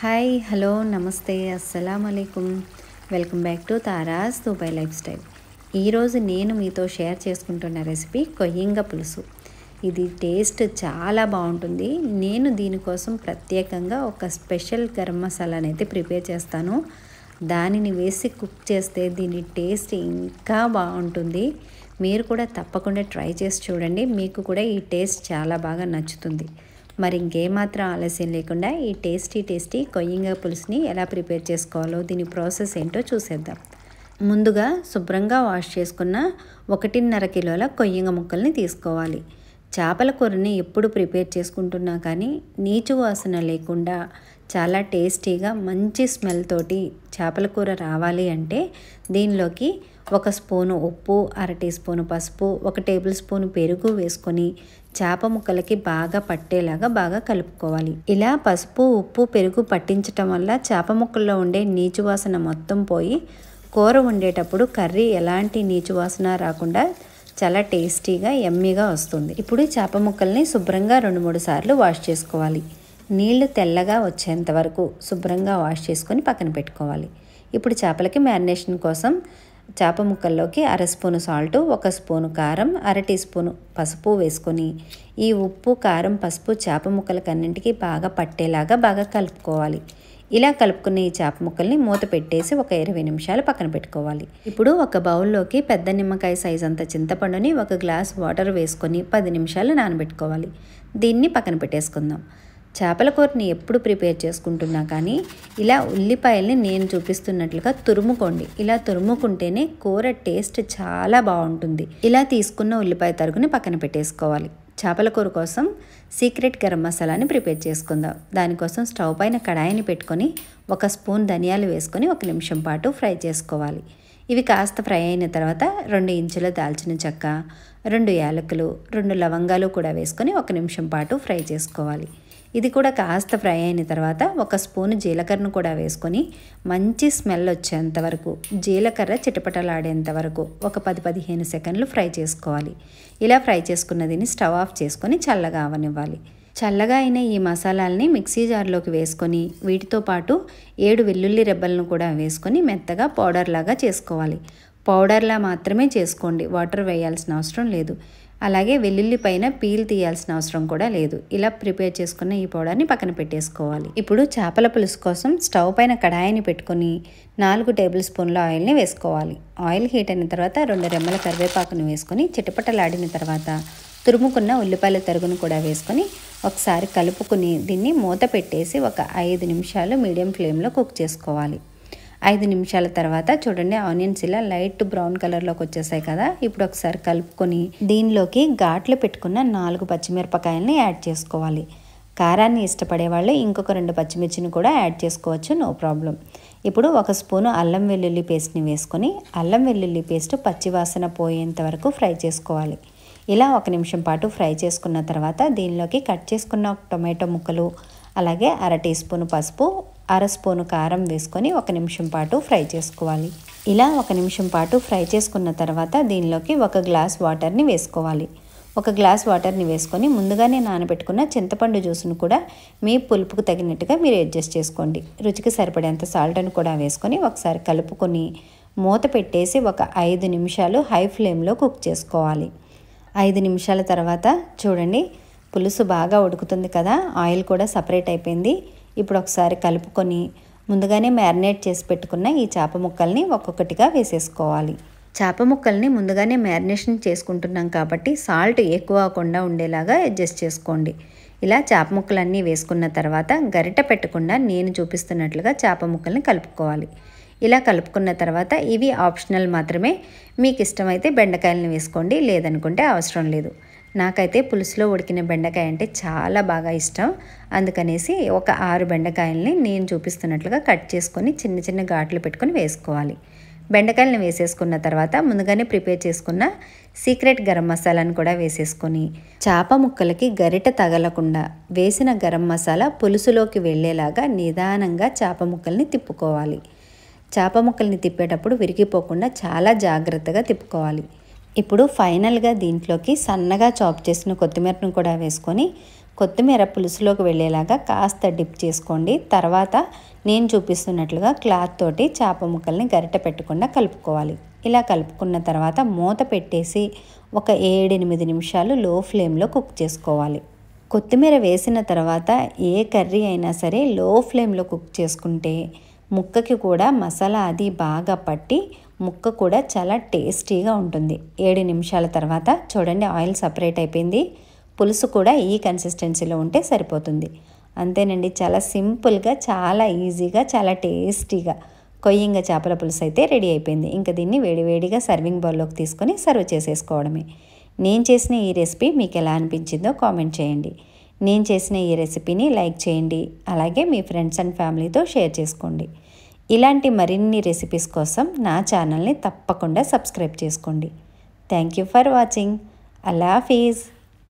Hi hello నమస్తే అస్సలామలైకుం. Welcome back to Tara's Dubai lifestyle. ఈరోజు నేను మీతో షేర్ చేసుకుంటున్న రెసిపీ కొయ్యంగ పులుసు. ఇది టేస్ట్ చాలా బాగుంటుంది. నేను దీనికోసం ప్రత్యేకంగా ఒక స్పెషల్ గరం మసాలాని అయితే ప్రిపేర్ చేస్తాను. దానిని వేసి కుక్ చేస్తే దీని టేస్ట్ ఇంకా బాగుంటుంది. మీరు కూడా తప్పకుండా ట్రై చేసి చూడండి. మీకు కూడా ఈ టేస్ట్ చాలా బాగా నచ్చుతుంది. మరి ఇంకేమాత్రం ఆలస్యం లేకుండా ఈ టేస్టీ కొయ్యంగ పులుసుని ఎలా ప్రిపేర్ చేసుకోవాలో దీని ప్రాసెస్ ఏంటో చూసేద్దాం. ముందుగా శుభ్రంగా వాష్ చేసుకున్న 1.5 కిలోల కొయ్యంగ ముక్కల్ని తీసుకోవాలి. చేపల కూరని ఎప్పుడు ప్రిపేర్ చేసుకుంటున్నా కానీ నీచు వాసన లేకుండా చాలా టేస్టీగా మంచి స్మెల్ తోటి చేపల కూర రావాలి అంటే దీనిలోకి 1 స్పూను ఉప్పు, 1/2 టీ స్పూను పసుపు, 1 టేబుల్ స్పూన్ పెరుగు వేసుకొని చేప ముక్కలకి బాగా పట్టేలాగా బాగా కలుపుకోవాలి. ఇలా పసుపు, ఉప్పు, పెరుగు పట్టించటం వల్ల చేప ముక్కల్లో ఉండే నీచు వాసన మొత్తం పోయి కూర వండేటప్పుడు కర్రీ ఎలాంటి నీచు వాసన రాకుండా చాలా టేస్టీగా యమ్మీగా వస్తుంది. ఇప్పుడు చేప ముక్కల్ని శుభ్రంగా 2-3 సార్లు వాష్ చేసుకోవాలి. నీళ్లు తెల్లగా వచ్చేంత వరకు శుభ్రంగా వాష్ చేసుకొని పక్కన పెట్టుకోవాలి. ఇప్పుడు చేపలకి మ్యారినేషన్ కోసం చేప ముక్కల్లోకి 1/2 స్పూను సాల్టు, 1 స్పూను కారం, 1/2 టీ స్పూను పసుపు వేసుకొని ఈ ఉప్పు, కారం, పసుపు చేప ముక్కలకన్నింటికి బాగా పట్టేలాగా బాగా కలుపుకోవాలి. ఇలా కలుపుకున్న ఈ చేప ముక్కల్ని మూత పెట్టేసి ఒక 20 నిమిషాలు పక్కన పెట్టుకోవాలి. ఇప్పుడు ఒక బౌల్లోకి పెద్ద నిమ్మకాయ సైజ్ అంత చింతపండుని 1 గ్లాస్ వాటర్ వేసుకొని 10 నిమిషాలు నానబెట్టుకోవాలి. దీన్ని పక్కన పెట్టేసుకుందాం. చేపల కూరని ఎప్పుడు ప్రిపేర్ చేసుకుంటున్నా కానీ ఇలా ఉల్లిపాయల్ని నేను చూపిస్తున్నట్లుగా తురుముకోండి. ఇలా తురుముకుంటేనే కూర టేస్ట్ చాలా బాగుంటుంది. ఇలా తీసుకున్న ఉల్లిపాయ తరుగుని పక్కన పెట్టేసుకోవాలి. చేపల కూర కోసం సీక్రెట్ గరం మసాలాని ప్రిపేర్ చేసుకుందాం. దానికోసం స్టవ్ పైన కడాయిని పెట్టుకొని 1 స్పూన్ ధనియాలు వేసుకొని 1 నిమిషం పాటు ఫ్రై చేసుకోవాలి. ఇవి కాస్త ఫ్రై అయిన తర్వాత 2 ఇంచుల దాల్చిన చెక్క, 2 యాలకులు, 2 లవంగాలు కూడా వేసుకొని 1 నిమిషం పాటు ఫ్రై చేసుకోవాలి. ఇది కూడా కాస్త ఫ్రై అయిన తర్వాత 1 స్పూను జీలకర్రను కూడా వేసుకొని మంచి స్మెల్ వచ్చేంత వరకు, జీలకర్ర చిటపటలాడేంత వరకు ఒక 10-15 సెకండ్లు ఫ్రై చేసుకోవాలి. ఇలా ఫ్రై చేసుకున్నదిని స్టవ్ ఆఫ్ చేసుకొని చల్లగా అవనివ్వాలి. చల్లగా అయిన ఈ మసాలాలని మిక్సీ జార్లోకి వేసుకొని వీటితో పాటు 7 వెల్లుల్లి రెబ్బలను కూడా వేసుకొని మెత్తగా పౌడర్ లాగా చేసుకోవాలి. పౌడర్లా మాత్రమే చేసుకోండి, వాటర్ వేయాల్సిన అవసరం లేదు. అలాగే వెల్లుల్లి పైన పీల్ తీయాల్సిన అవసరం కూడా లేదు. ఇలా ప్రిపేర్ చేసుకున్న ఈ పౌడర్ని పక్కన పెట్టేసుకోవాలి. ఇప్పుడు చేపల పులుసు కోసం స్టవ్ పైన కడాయిని పెట్టుకొని 4 టేబుల్ స్పూన్ల ఆయిల్ని వేసుకోవాలి. ఆయిల్ హీట్ అయిన తర్వాత 2 రెమ్మల కరివేపాకును వేసుకొని చిటపటలాడిన తర్వాత తురుముకున్న ఉల్లిపాయల తరుగును కూడా వేసుకొని ఒకసారి కలుపుకుని దీన్ని మూత పెట్టేసి ఒక 5 నిమిషాలు మీడియం ఫ్లేమ్లో కుక్ చేసుకోవాలి. 5 నిమిషాల తర్వాత చూడండి, ఆనియన్స్ ఇలా లైట్ బ్రౌన్ కలర్లోకి వచ్చేసాయి కదా. ఇప్పుడు ఒకసారి కలుపుకొని దీనిలోకి ఘాట్లు పెట్టుకున్న 4 పచ్చిమిరపకాయలని యాడ్ చేసుకోవాలి. కారాన్ని ఇష్టపడే వాళ్ళు ఇంకొక 2 పచ్చిమిర్చిని కూడా యాడ్ చేసుకోవచ్చు, నో ప్రాబ్లం. ఇప్పుడు 1 స్పూను అల్లం వెల్లుల్లి పేస్ట్ని వేసుకొని అల్లం వెల్లుల్లి పేస్ట్ పచ్చివాసన పోయేంత వరకు ఫ్రై చేసుకోవాలి. ఇలా 1 నిమిషం పాటు ఫ్రై చేసుకున్న తర్వాత దీనిలోకి కట్ చేసుకున్న టొమాటో ముక్కలు, అలాగే 1/2 టీ స్పూను పసుపు, 1/2 స్పూను కారం వేసుకొని 1 నిమిషం పాటు ఫ్రై చేసుకోవాలి. ఇలా 1 నిమిషం పాటు ఫ్రై చేసుకున్న తర్వాత దీనిలోకి 1 గ్లాస్ వాటర్ని వేసుకోవాలి. 1 గ్లాస్ వాటర్ని వేసుకొని ముందుగానే నానబెట్టుకున్న చింతపండు జ్యూస్ను కూడా మీ పులుపుకు తగినట్టుగా మీరు అడ్జస్ట్ చేసుకోండి. రుచికి సరిపడేంత సాల్ట్ని కూడా వేసుకొని ఒకసారి కలుపుకొని మూత పెట్టేసి ఒక 5 నిమిషాలు హై ఫ్లేమ్లో కుక్ చేసుకోవాలి. 5 నిమిషాల తర్వాత చూడండి, పులుసు బాగా ఉడుకుతుంది కదా, ఆయిల్ కూడా సపరేట్ అయిపోయింది. ఇప్పుడు ఒకసారి కలుపుకొని ముందుగానే మ్యారినేట్ చేసి పెట్టుకున్న ఈ చేప ముక్కల్ని ఒక్కొక్కటిగా వేసేసుకోవాలి. చేప ముక్కల్ని ముందుగానే మ్యారినేషన్ చేసుకుంటున్నాం కాబట్టి సాల్ట్ ఎక్కువ అవ్వకుండా ఉండేలాగా అడ్జస్ట్ చేసుకోండి. ఇలా చేప ముక్కలన్నీ వేసుకున్న తర్వాత గరిట పెట్టకుండా నేను చూపిస్తున్నట్లుగా చేప ముక్కల్ని కలుపుకోవాలి. ఇలా కలుపుకున్న తర్వాత ఇవి ఆప్షనల్ మాత్రమే. మీకు ఇష్టమైతే బెండకాయలను వేసుకోండి, లేదనుకుంటే అవసరం లేదు. నాకైతే పులుసులో ఉడికిన బెండకాయ అంటే చాలా బాగా ఇష్టం. అందుకనేసి ఒక 6 బెండకాయలని నేను చూపిస్తున్నట్లుగా కట్ చేసుకొని చిన్న చిన్న ఘాట్లు పెట్టుకొని వేసుకోవాలి. బెండకాయలను వేసేసుకున్న తర్వాత ముందుగానే ప్రిపేర్ చేసుకున్న సీక్రెట్ గరం మసాలాను కూడా వేసేసుకొని చేప ముక్కలకి గరిట తగలకుండా వేసిన గరం మసాలా పులుసులోకి వెళ్ళేలాగా నిదానంగా చేప ముక్కల్ని తిప్పుకోవాలి. చేప ముక్కల్ని తిప్పేటప్పుడు విరిగిపోకుండా చాలా జాగ్రత్తగా తిప్పుకోవాలి. ఇప్పుడు ఫైనల్గా దీంట్లోకి సన్నగా చాప్ చేసిన కొత్తిమీరను కూడా వేసుకొని కొత్తిమీర పులుసులోకి వెళ్ళేలాగా కాస్త డిప్ చేసుకోండి. తర్వాత నేను చూపిస్తున్నట్లుగా క్లాత్ తోటి చేప ముక్కల్ని గరిటె పెట్టకుండా కలుపుకోవాలి. ఇలా కలుపుకున్న తర్వాత మూత పెట్టేసి ఒక 7-8 నిమిషాలు లో ఫ్లేమ్లో కుక్ చేసుకోవాలి. కొత్తిమీర వేసిన తర్వాత ఏ కర్రీ అయినా సరే లో ఫ్లేమ్లో కుక్ చేసుకుంటే ముక్కకి కూడా మసాలా అది బాగా పట్టి ముక్క కూడా చాలా టేస్టీగా ఉంటుంది. 7 నిమిషాల తర్వాత చూడండి, ఆయిల్ సపరేట్ అయిపోయింది. పులుసు కూడా ఈ కన్సిస్టెన్సీలో ఉంటే సరిపోతుంది. అంతేనండి, చాలా సింపుల్గా, చాలా ఈజీగా, చాలా టేస్టీగా కొయ్యింగ చేపల పులుసు అయితే రెడీ అయిపోయింది. ఇంకా దీన్ని వేడివేడిగా సర్వింగ్ బౌల్లోకి తీసుకొని సర్వ్ చేసేసుకోవడమే. నేను చేసిన ఈ రెసిపీ మీకు ఎలా అనిపించిందో కామెంట్ చేయండి. నేను చేసిన ఈ రెసిపీని లైక్ చేయండి. అలాగే మీ ఫ్రెండ్స్ అండ్ ఫ్యామిలీతో షేర్ చేసుకోండి. ఇలాంటి మరిన్ని రెసిపీస్ కోసం నా ఛానల్ని తప్పకుండా సబ్స్క్రైబ్ చేసుకోండి. Thank you for watching. Allah Hafeez.